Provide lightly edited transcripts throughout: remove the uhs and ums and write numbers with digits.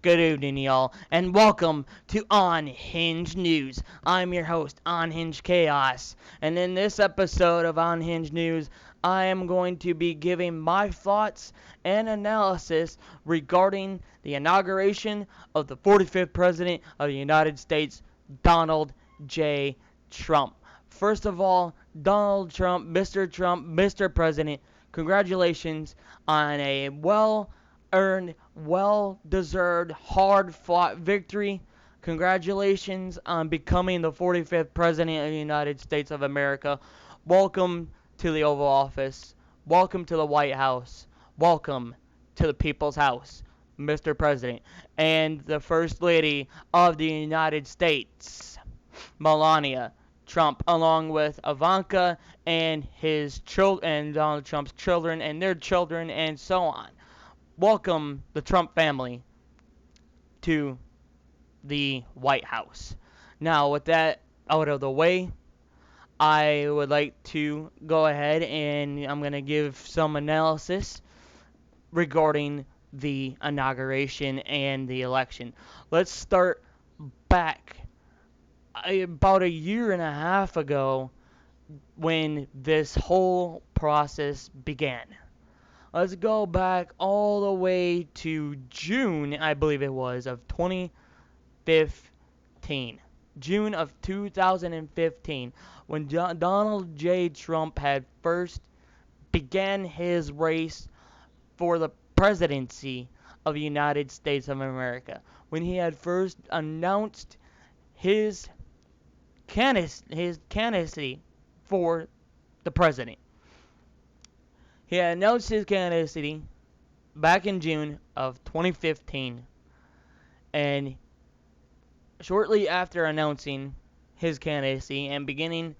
Good evening, y'all, and welcome to Unhinged News. I'm your host, Unhinged Chaos, and in this episode of Unhinged News, I am going to be giving my thoughts and analysis regarding the inauguration of the 45th President of the United States, Donald J. Trump. First of all, Donald Trump, Mr. President, congratulations on a well-earned, well-deserved, hard-fought victory. Congratulations on becoming the 45th President of the United States of America. Welcome to the Oval Office. Welcome to the White House. Welcome to the People's House, Mr. President, and the First Lady of the United States, Melania Trump, along with Ivanka and his children, and Donald Trump's children and their children, and so on. Welcome the Trump family to the White House. Now, with that out of the way, I would like to go ahead and I'm going to give some analysis regarding the inauguration and the election. Let's start back about a year and a half ago when this whole process began. Let's go back all the way to June, I believe it was, of 2015. June of 2015, when Donald J. Trump had first began his race for the presidency of the United States of America. When he had first announced his candidacy for the president. He had announced his candidacy back in June of 2015, and shortly after announcing his candidacy and beginning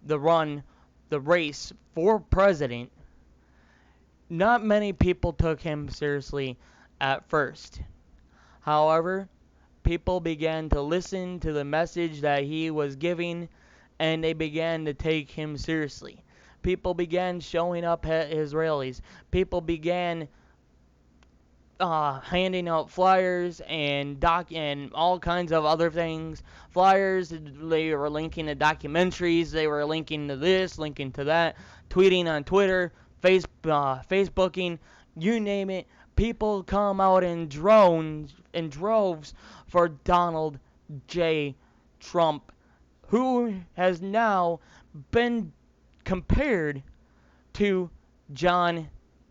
the race for president, not many people took him seriously at first. However, people began to listen to the message that he was giving, and they began to take him seriously. People began showing up at his rallies. People began handing out flyers and all kinds of other things. Flyers, they were linking to documentaries, they were linking to this, linking to that, tweeting on Twitter, Facebooking, you name it. People come out in droves for Donald J. Trump, who has now been compared to John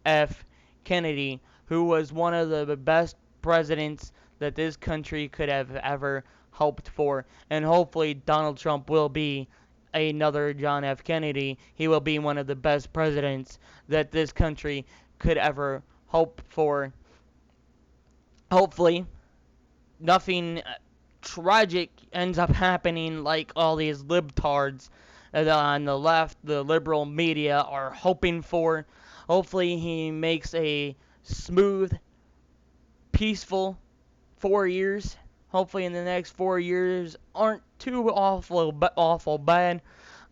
F. Kennedy, who was one of the best presidents that this country could have ever hoped for. And hopefully Donald Trump will be another John F. Kennedy. He will be one of the best presidents that this country could ever hope for. Hopefully, nothing tragic ends up happening like all these libtards on the left, the liberal media, are hoping for. Hopefully he makes a smooth, peaceful 4 years. Hopefully in the next 4 years aren't too awful bad.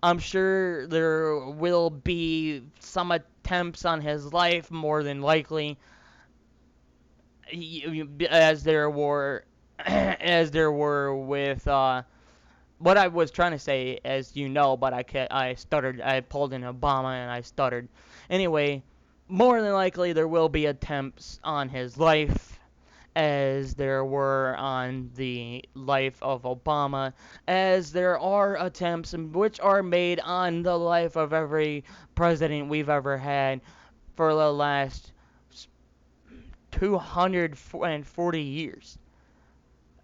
I'm sure there will be some attempts on his life, more than likely, as there were with what I was trying to say, as you know, but I stuttered. I pulled in Obama and I stuttered. Anyway, more than likely there will be attempts on his life, as there were on the life of Obama, as there are attempts which are made on the life of every president we've ever had for the last 240 years.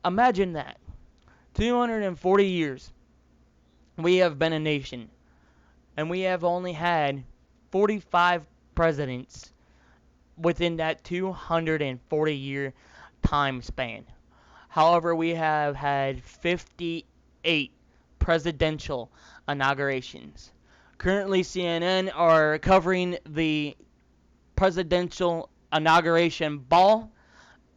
Imagine that. 240 years we have been a nation, and we have only had 45 presidents within that 240 year time span. However, we have had 58 presidential inaugurations. Currently, CNN are covering the presidential inauguration ball,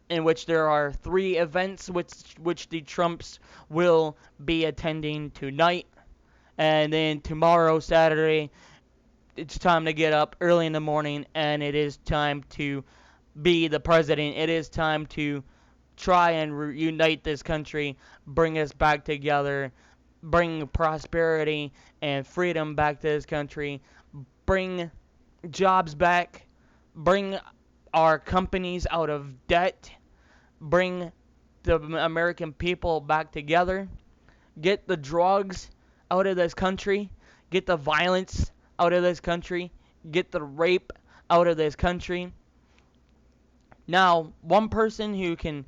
in which there are 3 events which the Trumps will be attending tonight. And then tomorrow, Saturday, it's time to get up early in the morning, and it is time to be the president. It is time to try and reunite this country, bring us back together, bring prosperity and freedom back to this country, bring jobs back, bring our companies out of debt, bring the American people back together, get the drugs out of this country, get the violence out of this country, get the rape out of this country. Now, one person who can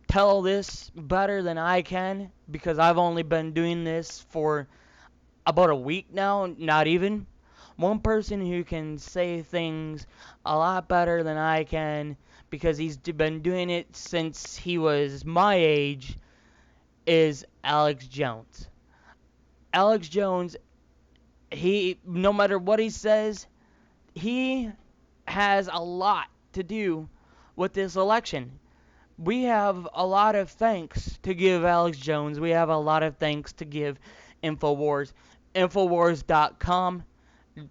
tell this better than I can, because I've only been doing this for about a week now, not even. One person who can say things a lot better than I can, because he's been doing it since he was my age, is Alex Jones. Alex Jones, no matter what he says, he has a lot to do with this election. We have a lot of thanks to give Alex Jones. We have a lot of thanks to give InfoWars. Infowars.com.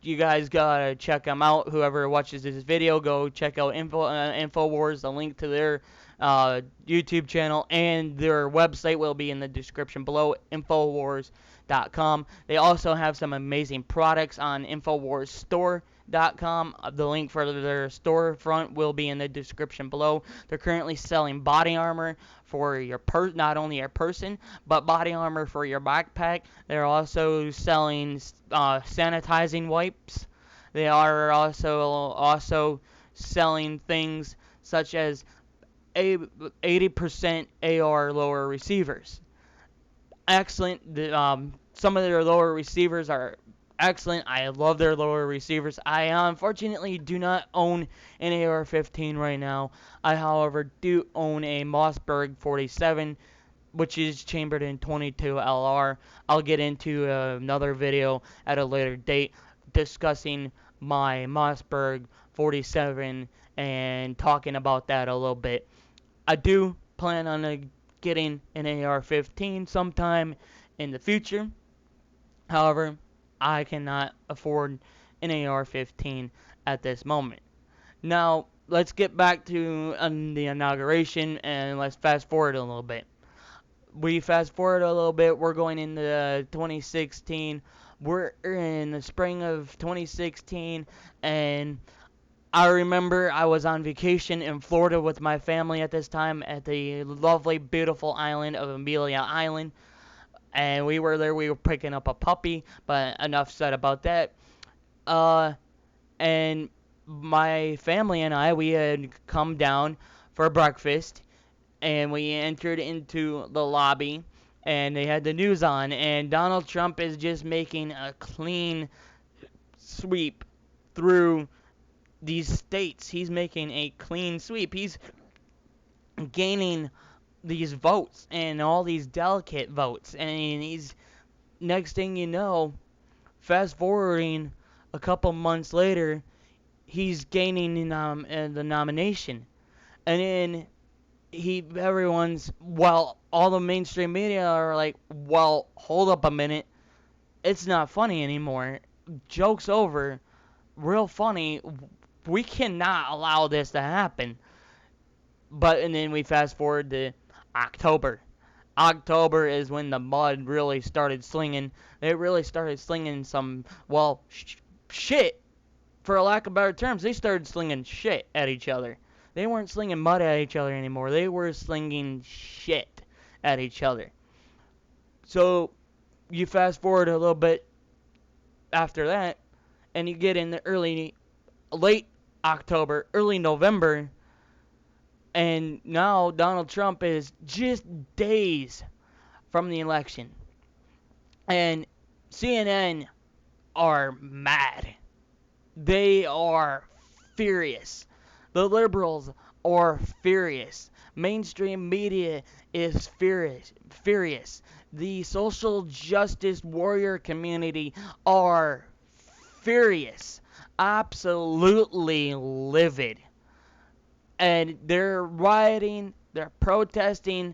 You guys gotta check them out. Whoever watches this video, go check out InfoWars. The link to their YouTube channel and their website will be in the description below. Infowars.com. They also have some amazing products on InfoWarsStore.com. The link for their storefront will be in the description below. They're currently selling body armor for your not only your person, but body armor for your backpack. They're also selling sanitizing wipes. They are also selling things such as 80% AR lower receivers. Excellent. Some of their lower receivers are excellent. I love their lower receivers. I unfortunately do not own an AR-15 right now. I, however, do own a Mossberg 47, which is chambered in 22 LR. I'll get into another video at a later date discussing my Mossberg 47 and talking about that a little bit. I do plan on getting an AR-15 sometime in the future. However, I cannot afford an AR-15 at this moment. Now, let's get back to the inauguration and let's fast forward a little bit. We fast forward a little bit. We're going into 2016. We're in the spring of 2016, and I remember I was on vacation in Florida with my family at this time at the lovely, beautiful island of Amelia Island. And we were there. We were picking up a puppy, but enough said about that. And my family and I, we had come down for breakfast, and we entered into the lobby, and they had the news on, and Donald Trump is just making a clean sweep through these states. He's making a clean sweep. He's gaining these votes and all these delicate votes, and he's, next thing you know, fast forwarding a couple months later, he's gaining the nomination, and then all the mainstream media are like, well, hold up a minute, it's not funny anymore, joke's over, real funny, we cannot allow this to happen. And then we fast forward to October. October is when the mud really started slinging. They really started slinging some, shit. For lack of better terms, they started slinging shit at each other. They weren't slinging mud at each other anymore. They were slinging shit at each other. So you fast forward a little bit after that, and you get in the late October, early November, and now Donald Trump is just days from the election. And CNN are mad. They are furious. The liberals are furious. Mainstream media is furious. The social justice warrior community are furious. Absolutely livid. And they're rioting, they're protesting,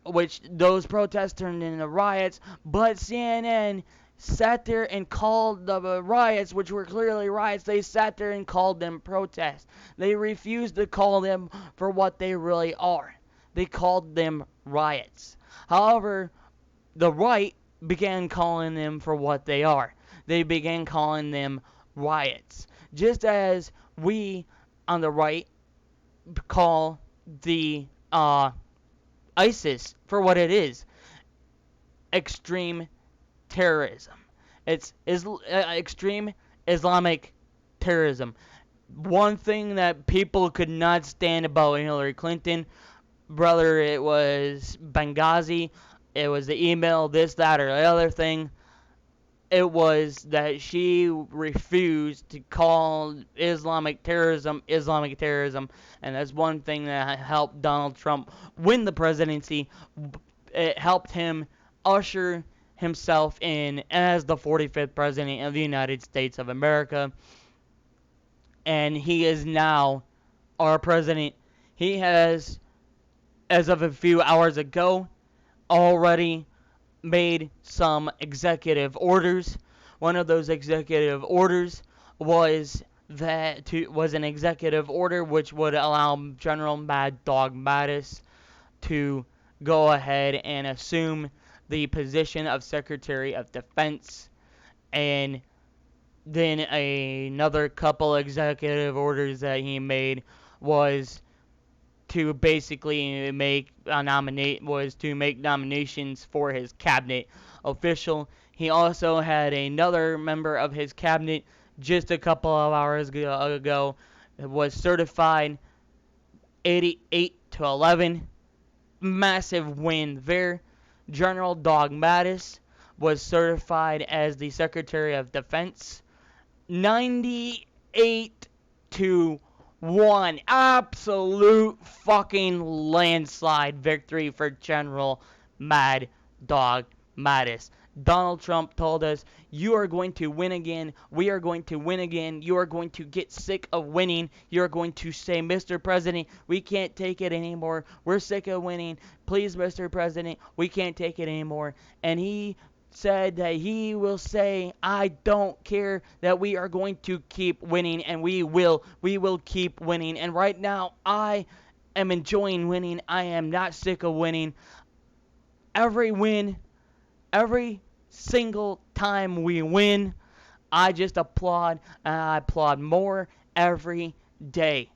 which those protests turned into riots, but CNN sat there and called the riots, which were clearly riots, they sat there and called them protests. They refused to call them for what they really are. they called them riots. However, the right began calling them for what they are. They began calling them riots. Just as we on the right call the ISIS for what it is, extreme terrorism. It's extreme Islamic terrorism. One thing that people could not stand about Hillary Clinton, whether it was Benghazi, it was the email, this, that, or the other thing, it was that she refused to call Islamic terrorism, and that's one thing that helped Donald Trump win the presidency. It helped him usher himself in as the 45th president of the United States of America, and he is now our president. He has, as of a few hours ago, already made some executive orders. One of those executive orders was an executive order which would allow General Mad Dog Mattis to go ahead and assume the position of Secretary of Defense. And then another couple executive orders that he made was to basically make nominations for his cabinet official. He also had another member of his cabinet just a couple of hours ago was certified 88-11. Massive win there. General Dog Mattis was certified as the Secretary of Defense. 98-1. Absolute fucking landslide victory for General Mad Dog Mattis. Donald Trump told us, you are going to win again. We are going to win again. You are going to get sick of winning. You are going to say, Mr. President, we can't take it anymore. We're sick of winning. Please, Mr. President, we can't take it anymore. And he said that he will say, I don't care, that we are going to keep winning, and we will keep winning. And right now, I am enjoying winning. I am not sick of winning. Every win, every single time we win, I just applaud, and I applaud more every day.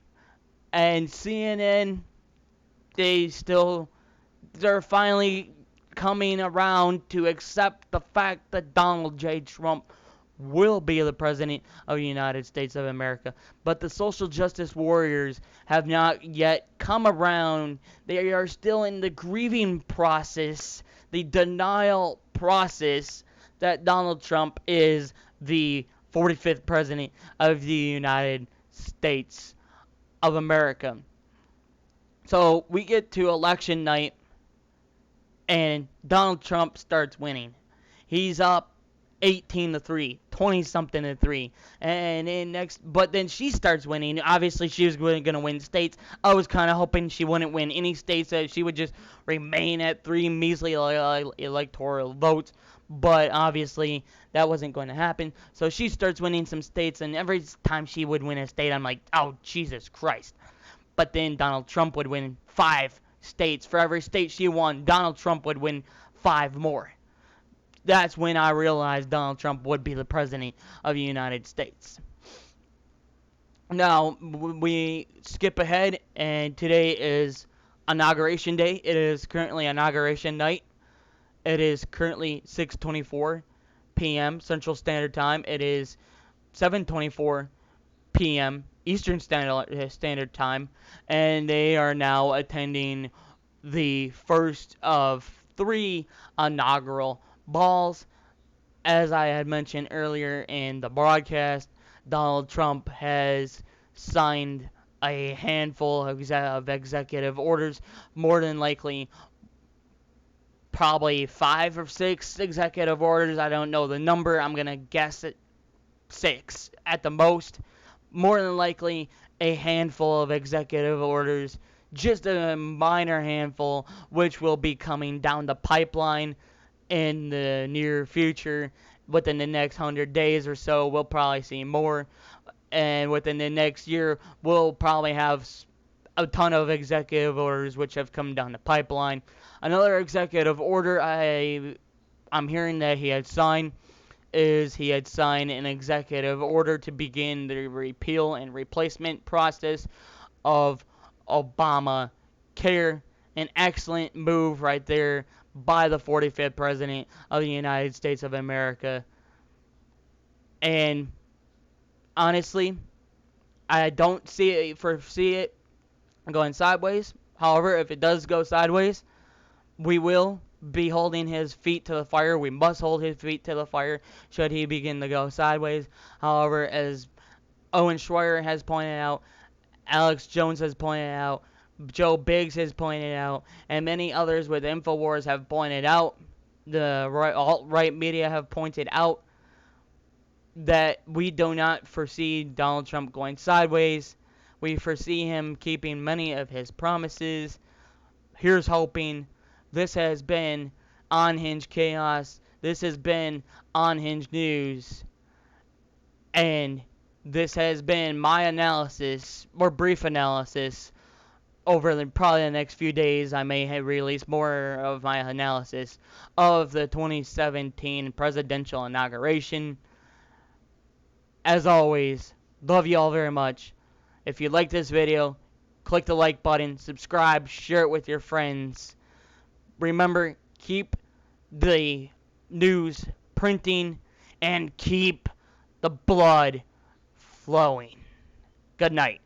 And CNN, they're finally coming around to accept the fact that Donald J. Trump will be the president of the United States of America. But the social justice warriors have not yet come around. They are still in the grieving process, the denial process that Donald Trump is the 45th president of the United States of America. So we get to election night, and Donald Trump starts winning. He's up 18-3, 20-something to 3. And but then she starts winning. Obviously, she was going to win states. I was kind of hoping she wouldn't win any states, that she would just remain at 3 measly electoral votes. But obviously, that wasn't going to happen. So she starts winning some states, and every time she would win a state, I'm like, oh, Jesus Christ. But then Donald Trump would win 5 states. For every state she won, Donald Trump would win 5 more. That's when I realized Donald Trump would be the president of the United States. Now, we skip ahead, and today is Inauguration Day. It is currently Inauguration night. It is currently 6:24 p.m. Central Standard Time. It is 7:24 p.m. Eastern Standard Time, and they are now attending the first of 3 inaugural balls. As I had mentioned earlier in the broadcast, Donald Trump has signed a handful of executive orders, more than likely probably 5 or 6 executive orders. I don't know the number. I'm going to guess at 6 at the most. More than likely a handful of executive orders, just a minor handful, which will be coming down the pipeline in the near future. Within the next 100 days or so, we'll probably see more. And within the next year, we'll probably have a ton of executive orders which have come down the pipeline. Another executive order I'm hearing that he had signed an executive order to begin the repeal and replacement process of Obamacare. An excellent move right there by the 45th President of the United States of America. And honestly, I don't foresee it going sideways. However, if it does go sideways, we will be holding his feet to the fire. We must hold his feet to the fire should he begin to go sideways. However, as Owen Schreier has pointed out, Alex Jones has pointed out, Joe Biggs has pointed out, and many others with InfoWars have pointed out, the alt-right media have pointed out, that we do not foresee Donald Trump going sideways. We foresee him keeping many of his promises. Here's hoping. This has been Unhinged Chaos. This has been Unhinged News. And this has been my analysis, or brief analysis. Over probably the next few days, I may release more of my analysis of the 2017 presidential inauguration. As always, love you all very much. If you like this video, click the like button, subscribe, share it with your friends. Remember, keep the news printing and keep the blood flowing. Good night.